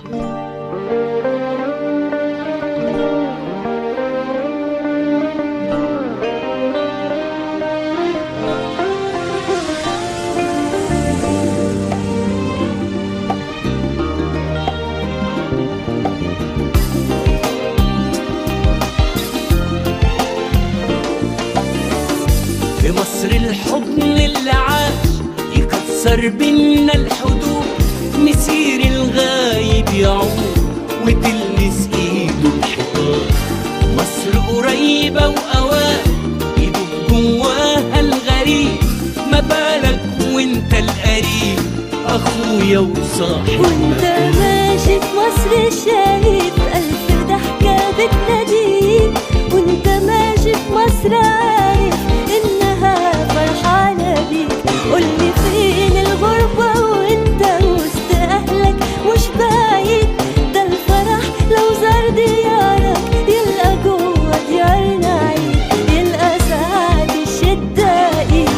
في مصر الحضن اللي عاش يكسر بينا الحدود، مسير الغايب يعود وتلمس ايده الحيطان. مصر قريبة وأوان يدوب جواها الغريب، ما بالك وانت القريب اخويا وصاحب. وانت ماشي في مصر شايف ألف ضحكة بتناديك، وانت ماشي في مصر عارف إنها فرحانة بيك. قولي فين الغربة وانت وسط أهلك مش بعيد، ده الفرح لو زار ديارك يلقى جوه ديارنا عيد، يلقى ساعات الشدة إيد.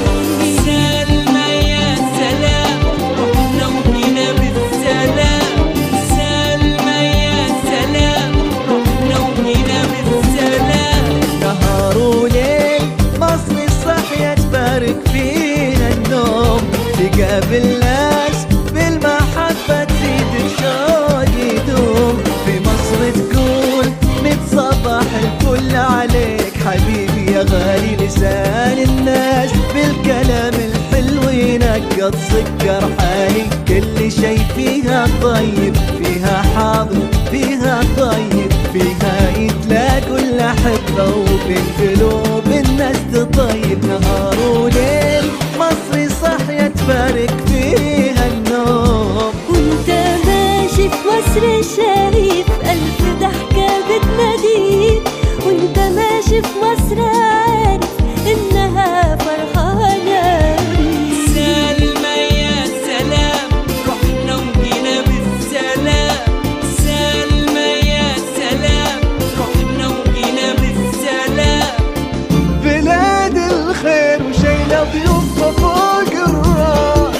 سلمى يا سلام رحنا وجينا بالسلام، سلمى يا سلام رحنا وجينا بالسلام. نهار وليل مصر الصاحية تبارك فينا النوم، تقابل ناس بالمحبة تزيد الشوق يدوم. في مصر تقول متصبح الكل عليك حبيبي يا غالي، لسان الناس بالكلام الحلو ينقط سكر حالي. كل شي فيها طيب، فيها حاضر فيها طيب، فيها يتلاقوا الأحبة وبين قلوب الناس تطيب. نهار وليل مصري صاحية تبارك فيها النوم. وانت ماشي في مصر شايف ألف ضحكة بتناديك، وانت ماشي في مصر عارف إنها فرحانة بيك. سلمى يا سلام رحنا وجينا بالسلام، سلمى يا سلام رحنا وجينا بالسلام. بلاد الخير وشيلة ضيوفها فوق الراس،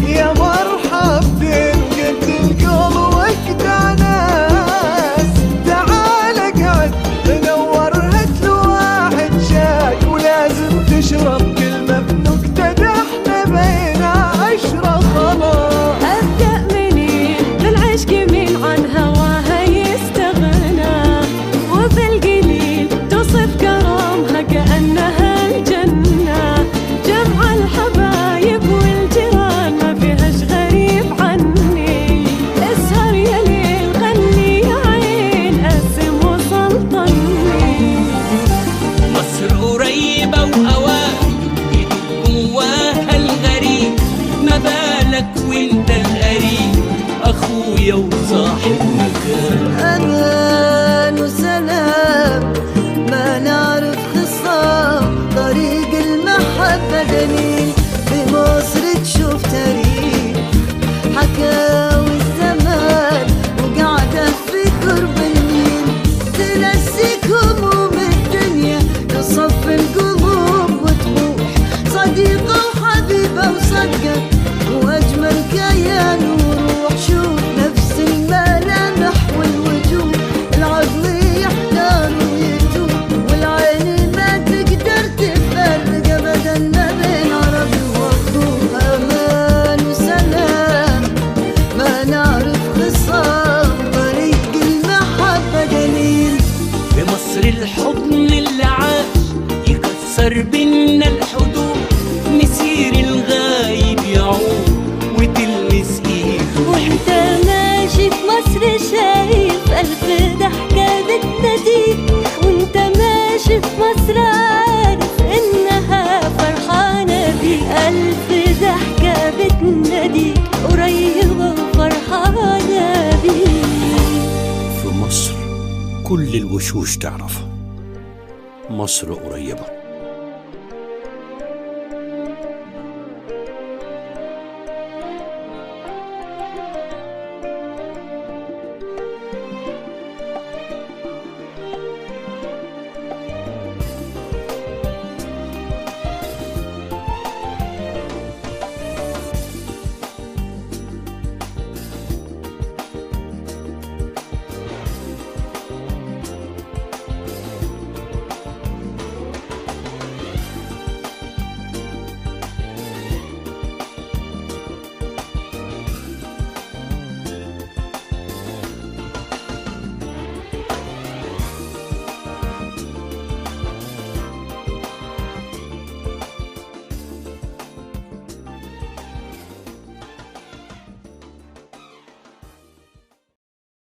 يا مرحب بين قد القلب وقت ناس. تعال اقعد نور هات له واحد شاي، ولازم تشرب كلمة بنكتة، ده احنا بينا عشرة خلاص. أبدأ منين بالعشق مين عن هواها يستغنى، وبالقليل توصف كرامها كأنها الجنة. جمع الحبايب والجيران ما فيهاش غريب عني، اسهر يا ليل غني يا عين قسم وسلطني. مصر قريبة وأوان يدوب جواها الغريب، ما بالك وانت القريب اخويا وصاحب مكان. أمان وسلام ما نعرف خصام، طريق المحبة دليل. في مصر تشوف تاريخ حكاوي الزمان، وقاعدة في قرب النيل تنسيك هموم الدنيا، تصفي القلوب وتروح صديقة وحبيبة وصدقة وأجمل كيان وروح. شوف نفس الملامح والوجوه، العقل يحتار ويتوه، والعين ما تقدر تفرق أبدا ما بين عربي وأخوه. أمان وسلام ما نعرف خصام، طريق المحبة دليل. في مصر الحضن اللي عاش يكسر بينا الحدود، مسير الغايب يعود وتلمس ايده. وانت ماشي في مصر شايف ألف ضحكة بتناديك، وانت ماشي في مصر عارف إنها فرحانة بيك. ألف ضحكة بتناديك قريبة وفرحانة بيك. في مصر كل الوشوش تعرفها، مصر قريبة.